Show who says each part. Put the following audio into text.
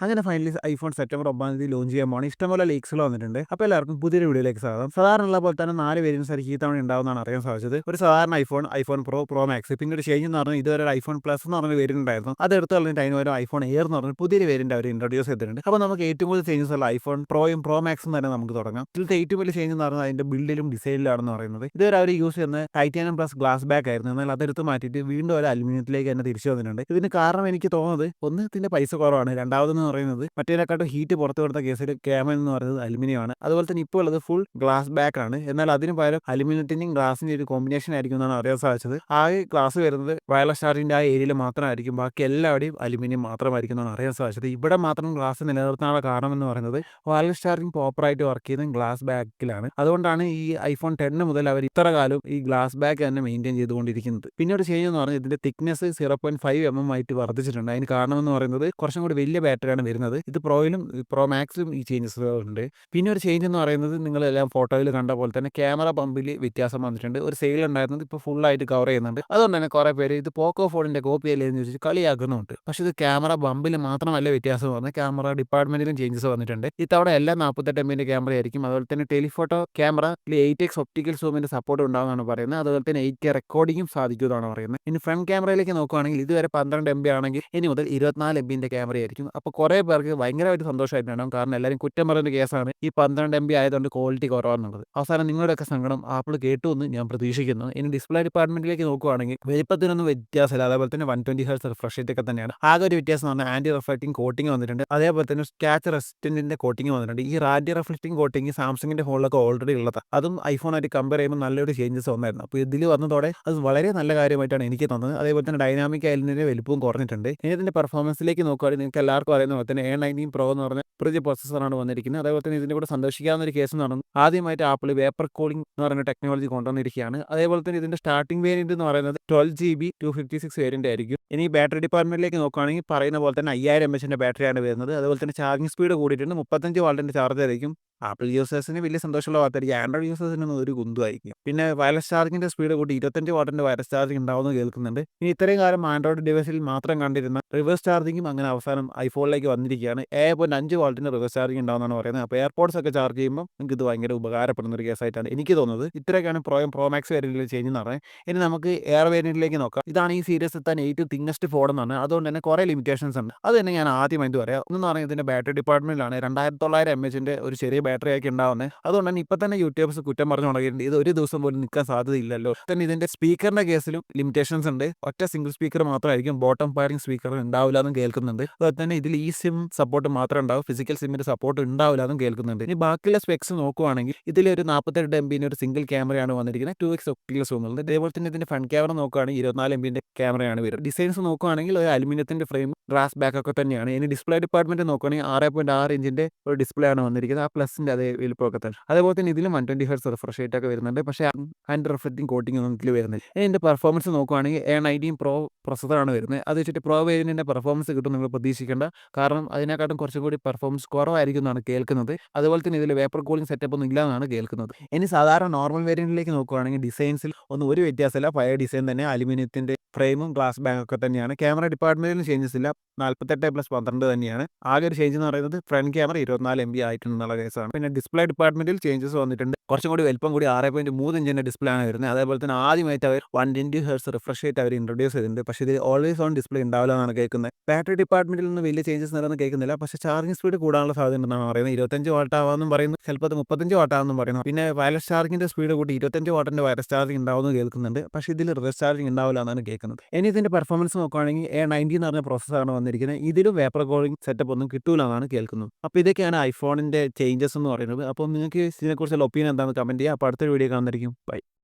Speaker 1: അങ്ങനെ finally iPhone September 9 launch ചെയ്യാൻ പോകണം. ഇഷ്ടംപോലെ ലീക്സുകൾ വന്നിട്ടുണ്ട്. അപ്പോൾ എല്ലാവർക്കും പുതിയൊരു വീഡിയോയിലേക്ക് സ്വാഗതം. സാധാരണ പോലെ തന്നെ 4 വേരിയൻസ് ആയിരിക്കും ഈ തവണ ഉണ്ടാവുമെന്നാണ് അറിയാൻ സാധിച്ചത്. ഒരു സാധാരണ ഐഫോൺ പ്രോ, പ്രോ മാക്സ്, പിന്നെ ഒരു ചേഞ്ച് എന്ന് പറഞ്ഞാൽ ഇതുവരെ ഒരു ഐഫോൺ പ്ലസ് എന്ന് പറഞ്ഞ വേരിയന്റ് ഉണ്ടായിരുന്നു. അത് എടുത്ത് കളഞ്ഞിട്ട് അതിന് ഒരു ഐഫോൺ എയർ എന്ന് പറഞ്ഞ പുതിയൊരു വേരിയന്റ് അവർ ഇൻട്രൊഡ്യൂസ് ചെയ്തിട്ടുണ്ട്. അപ്പോൾ നമുക്ക് ഏറ്റവും കൂടുതൽ ചേഞ്ചസ് ഉള്ള ഐഫോൺ പ്രോയും പ്രോ മാക്സും തന്നെ നമുക്ക് തുടങ്ങാം. ഇതിലത്തെ ഏറ്റവും വലിയ ചേഞ്ച് എന്ന് പറഞ്ഞാൽ അതിന്റെ ബിൽഡിലും ഡിസൈനിലാണെന്ന് പറയുന്നത്. ഇതുവരെ അവർ യൂസ് ചെയ്യുന്ന ടൈറ്റാനിയം പ്ലസ് ഗ്ലാസ് ബാക്ക് ആയിരുന്നു. എന്നാൽ അതെടുത്ത് മാറ്റിയിട്ട് വീണ്ടും ഒരു അലുമിനിയത്തിലേക്ക് തന്നെ തിരിച്ചു വന്നിട്ടുണ്ട്. ഇതിന് കാരണം എനിക്ക് തോന്നുന്നത് ഒന്ന് ഇതിന്റെ പൈസ കുറവാണ്, രണ്ടാമതെന്ന് പറയുന്നത് മറ്റേതിനെക്കാട്ടും ഹീറ്റ് പുറത്തു കൊടുത്ത കേസിൽ ക്യാമറ എന്ന് പറയുന്നത് അലുമിനിയമാണ്. അതുപോലെ തന്നെ ഇപ്പോൾ ഉള്ളത് ഫുൾ ഗ്ലാസ് ബാക്ക് ആണ്. എന്നാൽ അതിന് പകരം അലുമിനിയത്തിന്റെയും ഗ്ലാസിന്റെ ഒരു കോമ്പിനേഷൻ ആയിരിക്കും എന്നാണ് അറിയാൻ സാധിച്ചത്. ആകെ ഗ്ലാസ് വരുന്നത് വയർലെസ് ചാർജിന്റെ ആ ഏരിയയിൽ മാത്രമായിരിക്കും, ബാക്കി എല്ലാവരുടെയും അലുമിനിയം മാത്രമായിരിക്കും എന്നാണ് അറിയാൻ സാധിച്ചത്. ഇവിടെ മാത്രം ഗ്ലാസ് നിലനിർത്താനുള്ള കാരണം എന്ന് പറയുന്നത് വയർലെസ് ചാർജിങ് പ്രോപ്പറായിട്ട് വർക്ക് ചെയ്യുന്നത് ഗ്ലാസ് ബാക്കിലാണ്. അതുകൊണ്ടാണ് ഈ ഐഫോൺ 10 മുതൽ അവർ ഇത്ര കാലം ഈ ഗ്ലാസ് ബാക്ക് തന്നെ മെയിൻറ്റെയിൻ ചെയ്തുകൊണ്ടിരിക്കുന്നത്. പിന്നെ ഒരു ചേഞ്ച് എന്ന് പറഞ്ഞാൽ ഇതിന്റെ തിക്നെസ് 0.5 ആയിട്ട് വർദ്ധിച്ചിട്ടുണ്ട്. അതിന് കാരണം എന്ന് പറയുന്നത് കുറച്ചും കൂടി വലിയ ബാറ്ററിയാണ് വരുന്നത്. ഇത് പ്രോയിലും പ്രോ മാക്സിലും ഈ ചേഞ്ചസ് ഉണ്ട്. പിന്നെ ഒരു ചേഞ്ച് എന്ന് പറയുന്നത് നിങ്ങളെല്ലാം ഫോട്ടോയിൽ കണ്ട പോലെ തന്നെ ക്യാമറ പമ്പിൽ വ്യത്യാസം വന്നിട്ടുണ്ട്. ഒരു സെയിൽ ഉണ്ടായിരുന്നത് ഇപ്പോൾ ഫുള്ളായിട്ട് കവർ ചെയ്യുന്നുണ്ട്. അതുകൊണ്ട് തന്നെ കുറേ പേര് ഇത് പോക്കോ ഫോണിന്റെ കോപ്പി അല്ലേ എന്ന് ചോദിച്ച് കളിയാക്കുന്നുണ്ട്. പക്ഷേ ഇത് ക്യാമറ ബമ്പിൽ മാത്രമല്ല വ്യത്യാസം വന്നത്, ക്യാമറ ഡിപ്പാർട്ട്മെന്റിലും ചേഞ്ചസ് വന്നിട്ടുണ്ട്. ഇത്തവണ എല്ലാം 48 MB ക്യാമറ ആയിരിക്കും. അതുപോലെ തന്നെ ടെലിഫോട്ടോ ക്യാമറ 8x ഒപ്റ്റിക്കൽ സൂമിന്റെ സപ്പോർട്ട് ഉണ്ടാകുമെന്നാണ് പറയുന്നത്. അതുപോലെ തന്നെ 8K റെക്കോർഡിംഗും സാധിക്കുമെന്നാണ് പറയുന്നത്. ഇനി ഫ്രണ്ട് ക്യാമറയിലേക്ക് നോക്കുകയാണെങ്കിൽ ഇതുവരെ 12 MB ആണെങ്കിൽ ഇനി മുതൽ 24 MB ക്യാമറ ആയിരിക്കും. അപ്പോൾ കുറേ പേർക്ക് ഭയങ്കരമായിട്ട് സന്തോഷമായിട്ടുണ്ടാകും. കാരണം എല്ലാവരും കുറ്റം പറയുന്ന കേസാണ് ഈ 12 MB ആയതുകൊണ്ട് ക്വാളിറ്റി കുറവാണെന്നുള്ളത്. അവസാനം നിങ്ങളുടെയൊക്കെ സങ്കടം ആപ്പിൾ കേട്ടു എന്ന് ഞാൻ പ്രതീക്ഷിക്കുന്നു. ഇനി ഡിസ്പ്ലേ ഡിപ്പാർട്ട്മെന്റിലേക്ക് നോക്കുകയാണെങ്കിൽ വലിപ്പത്തിനൊന്നും വ്യത്യാസമില്ല. അതേപോലെ തന്നെ 120 Hz റിഫ്രഷ് റേറ്റ് ഒക്കെ തന്നെയാണ്. ആകെ ഒരു വ്യത്യാസം എന്ന് പറഞ്ഞാൽ ആന്റി റിഫ്ലക്റ്റിംഗ് കോട്ടിംഗ് വന്നിട്ടുണ്ട്. അതേപോലെ തന്നെ സ്കാച്ച് റെസിസ്റ്റന്റിന്റെ കോട്ടിംഗ് വന്നിട്ടുണ്ട്. ഈ ആന്റി റിഫ്ലക്റ്റിംഗ് കോട്ടിംഗ് സാംസങ്ങിന്റെ ഫോണിലൊക്കെ ഓൾറെഡി ഉള്ളതാണ്. അതും ഐഫോണായിട്ട് കമ്പയർ ചെയ്യുമ്പോൾ നല്ലൊരു ചേഞ്ചസ് വന്നായിരുന്നു. അപ്പോൾ ഇതിൽ വന്നതോടെ അത് വളരെ നല്ല കാര്യമായിട്ടാണ് എനിക്ക് തോന്നുന്നത്. അതേപോലെ തന്നെ ഡൈനാമിക് ഐലൻഡിന്റെ വലുപ്പവും കുറഞ്ഞിട്ടുണ്ട്. ഇനി ഇതിന്റെ പെർഫോമൻസിലേക്ക് നോക്കുകയാണെങ്കിൽ നിങ്ങൾക്ക് എല്ലാവർക്കും അറിയുന്ന പോലെ തന്നെ A19 Pro എന്ന് പറഞ്ഞ പുതിയ പ്രോസസ്സറാണ് വന്നിരിക്കുന്നത്. അതേപോലെ തന്നെ ഇതിന്റെ കൂടെ സന്തോഷിക്കാവുന്ന ഒരു കേസ് നടന്നു. ആദ്യമായിട്ട് ആപ്പിൾ വേപ്പർ കൂളിംഗ് എന്ന് പറയുന്ന ടെക്നോളജി കൊണ്ടുവന്നിരിക്കുകയാണ്. അതേപോലെ തന്നെ ഇതിന്റെ സ്റ്റാർട്ടിംഗ് വേരിയന്റ് എന്ന് പറയുന്നത് 12GB 256 വേരിയന്റ് ആയിരിക്കും. ഇനി ബാറ്ററി ഡിപ്പാർട്ട്മെന്റിലേക്ക് നോക്കുകയാണെങ്കിൽ പറയുന്ന പോലെ തന്നെ 5000 mAh ബാറ്ററിയാണ് വരുന്നത്. അതുപോലെ തന്നെ ചാർജിംഗ് സ്പീഡ് കൂടിയിട്ടുണ്ട്. 35 വാട്ടിന്റെ ചാർജർ ആയിരിക്കും. ആപ്പിൾ യൂസേഴ്സിന് വലിയ സന്തോഷമുള്ള വാർത്തയായിരിക്കും. ആൻഡ്രോയിഡ് യൂസേഴ്സിനൊന്നും ഒരു കുന്തുമായിരിക്കും. പിന്നെ വയർലെസ് ചാർജിന്റെ സ്പീഡ് കൂട്ടി 25 വാട്ടിന്റെ വയർലെസ് ചാർജിംഗ് ഉണ്ടാവുമെന്ന് കേൾക്കുന്നുണ്ട്. ഇനി ഇത്രയും കാലം ആൻഡ്രോയിഡ് ഡിവൈസിൽ മാത്രം കണ്ടിരുന്ന റിവേഴ്സ് ചാർജിങ്ങും അങ്ങനെ അവസാനം ഐഫോണിലേക്ക് വന്നിരിക്കുകയാണ്. 7.5 വാട്ടിന്റെ റിവേഴ്സ് ചാർജിംഗ് ഉണ്ടാവുമെന്നാണ് പറയുന്നത്. അപ്പോൾ എയർപോർട്സ് ഒക്കെ ചാർജ് ചെയ്യുമ്പോൾ നിങ്ങൾക്ക് ഇത് ഭയങ്കര ഉപകാരപ്പെടുന്ന ഒരു കേസായിട്ടാണ് എനിക്ക് തോന്നുന്നത്. ഇത്രയൊക്കെയാണ് പ്രോ മാക്സ് വേരിയന്റിൽ ചേഞ്ച് എന്ന് പറഞ്ഞത്. ഇനി നമുക്ക് എയർ വേരിയന്റിലേക്ക് നോക്കാം. ഇതാണ് ഈ സീരീസ് എത്താൻ ഏറ്റവും തിങ്ങസ്റ്റ് ഫോൺ എന്നാണ്. അതുകൊണ്ട് തന്നെ കുറേ ലിമിറ്റേഷൻസ് ഉണ്ട്. അത് തന്നെ ഞാൻ ആദ്യമായിട്ട് പറയാം. ഒന്ന് പറഞ്ഞാൽ ഇതിന്റെ ബാറ്ററി ഡിപ്പാർട്ട്മെന്റിലാണ് 2900 mAh ഒരു ചെറിയ ബാറ്ററി ആക്കി ഉണ്ടാവുന്നത്. അതുകൊണ്ട് തന്നെ ഇപ്പൊ തന്നെ യൂട്യൂബേഴ്സ് കുറ്റം പറഞ്ഞു തുടങ്ങിയിട്ടുണ്ട്. ഇത് ഒരു ദിവസം പോലും നിൽക്കാൻ സാധ്യതയില്ലല്ലോ. തന്നെ ഇതിന്റെ സ്പീക്കറിന്റെ കേസിലും ലിമിറ്റേഷൻസ് ഉണ്ട്. ഒറ്റ സിംഗിൾ സ്പീക്കർ മാത്രമായിരിക്കും, ബോട്ടം ഫയറിംഗ് സ്പീക്കർ ഉണ്ടാവില്ല എന്നും കേൾക്കുന്നുണ്ട്. അതുപോലെ തന്നെ ഇതിൽ ഈ സിം സപ്പോർട്ട് മാത്രമേ ഉണ്ടാവും, ഫിസിക്കൽ സിമ്മിന്റെ സപ്പോർട്ട് ഉണ്ടാവില്ല എന്നും കേൾക്കുന്നുണ്ട്. ഇനി ബാക്കിയുള്ള സ്പെക്സ് നോക്കുവാണെങ്കിൽ ഇതിലൊരു 48 MB ഒരു സിംഗിൾ ക്യാമറയാണ് വന്നിരിക്കുന്നത്, 2x ഒപ്റ്റിക്കൽ സൂമുള്ളത്. അതേപോലെ തന്നെ ഇതിന്റെ ഫ്രണ്ട് ക്യാമറ നോക്കുകയാണെങ്കിൽ 24 MB ക്യാമറയാണ് വരുന്നത്. ഡിസൈൻസ് നോക്കുകയാണെങ്കിൽ ഒരു അലുമിനിയത്തിന്റെ ഫ്രെയിം, ഗ്ലാസ് ബാക്ക് ഒക്കെ തന്നെയാണ്. ഇനി ഡിസ്പ്ലേ ഡിപ്പാർട്ട്മെന്റ് നോക്കുകയാണെങ്കിൽ 6.6 ഇഞ്ചിന്റെ ഒരു ഡിസ്പ്ലേ ആണ് വന്നിരിക്കുന്നത്. ആ പ്ലസിന്റെ അതേ വലുപ്പമൊക്കെ തന്നെ. അതേപോലെ തന്നെ ഇതിലും 120 Hz റിഫ്രഷ് റേറ്റ് ഒക്കെ വരുന്നുണ്ട്. പക്ഷേ ആൻറ്റി റിഫ്ലക്റ്റിംഗ് കോട്ടിംഗ് ഒന്നും ഇതിൽ വരുന്നില്ല. ഇതിന്റെ പെർഫോമൻസ് നോക്കുകയാണെങ്കിൽ A19 Pro പ്രോസസ്സറാണ് വരുന്നത്. അത് വെച്ചിട്ട് പ്രോ വേരിയന്റിന്റെ പെർഫോമൻസ് കിട്ടും നിങ്ങൾ പ്രതീക്ഷിക്കേണ്ട. കാരണം അതിനെക്കാട്ടും കുറച്ചും കൂടി പെർഫോമൻസ് കുറവായിരിക്കും എന്നാണ് കേൾക്കുന്നത്. അതുപോലെ തന്നെ ഇതിൽ വേപ്പർ കൂളിംഗ് സെറ്റപ്പ് ഒന്നും ഇല്ല എന്നാണ് കേൾക്കുന്നത്. ഇനി സാധാരണ നോർമൽ വേരിയന്റിലേക്ക് നോക്കുകയാണെങ്കിൽ ഡിസൈൻസിൽ ഒന്നും ഒരു വ്യത്യാസമില്ല. പഴയ ഡിസൈൻ തന്നെ, അലുമിനിയത്തിന്റെ ഫ്രെയിമും ഗ്ലാസ് ബാക്ക് ഒക്കെ തന്നെയാണ്. ക്യാമറ ഡിപ്പാർട്ട്മെന്റിലും ചേഞ്ചസ് ഇല്ല, 48+12 തന്നെയാണ്. ആകെ ഒരു ചേഞ്ച് എന്ന് പറയുന്നത് ഫ്രണ്ട് ക്യാമറ 24 MB ആയിട്ടുള്ള കേസാണ്. പിന്നെ ഡിസ്പ്ലേ ഡിപ്പാർട്ട്മെന്റിൽ ചേഞ്ചസ് വന്നിട്ടുണ്ട്. കുറച്ചും കൂടി വലിപ്പം കൂടി 6.3 ഇഞ്ചിന്റെ ഡിസ്പ്ലേ ആണ് വരുന്നത്. അതേപോലെ തന്നെ ആദ്യമായിട്ട് അവർ 120 Hz റിഫ്രഷ് റേറ്റ് അവർ ഇൻട്രൊഡ്യൂസ് ചെയ്തിട്ടുണ്ട്. പക്ഷേ ഇതിൽ ഓൾവേസ് ഓൺ ഡിസ്പ്ലേ ഉണ്ടാവില്ല എന്നാണ് കേൾക്കുന്നത്. ബാറ്ററി ഡിപ്പാർട്ട്മെന്റിൽ നിന്ന് വലിയ ചേഞ്ചസ് നടന്ന് കേൾക്കുന്നില്ല. പക്ഷേ ചാർജിംഗ് സ്പീഡ് കൂടാനുള്ള സാധ്യത ഉണ്ടെന്നാണ് പറയുന്നത്. 25 വാട്ട് ആവാമെന്നും പറയുന്നു, ചിലപ്പോൾ 35 വാട്ട് ആണെന്നും പറയുന്നു. പിന്നെ വയർലെസ് ചാർജിങ്ങിന്റെ സ്പീഡ് കൂട്ടി 25 വാട്ടിന്റെ വയർലെസ് ചാർജിംഗ് ഉണ്ടാവുമെന്ന് കേൾക്കുന്നുണ്ട്. പക്ഷേ ഇതിൽ റിവേഴ്സ് ചാർജിംഗ് ഉണ്ടാവില്ല എന്നാണ് കേൾക്കുന്നത്. ഇനി ഇതിന്റെ പെർഫോമൻസ് നോക്കുകയാണെങ്കിൽ A19 എന്ന് പറഞ്ഞ പ്രോസസ്സറാണ് വന്നിരിക്കുന്നത്. ഇതിലും വേപ്പർ കൂളിംഗ് സെറ്റപ്പ് ഒന്നും കിട്ടൂല എന്നാണ് കേൾക്കുന്നത്. അപ്പോൾ ഇതൊക്കെയാണ് ഐഫോണിന്റെ ചേഞ്ചസ് എന്ന് പറയുന്നത്. അപ്പോൾ നിങ്ങൾക്ക് ഇതിനെക്കുറിച്ചുള്ള ഒപ്പീനിയൻ എന്താണെന്ന് കമന്റ് ചെയ്യുക. അപ്പോൾ അടുത്തൊരു വീഡിയോ കാണുന്നതായിരിക്കും. ബൈ.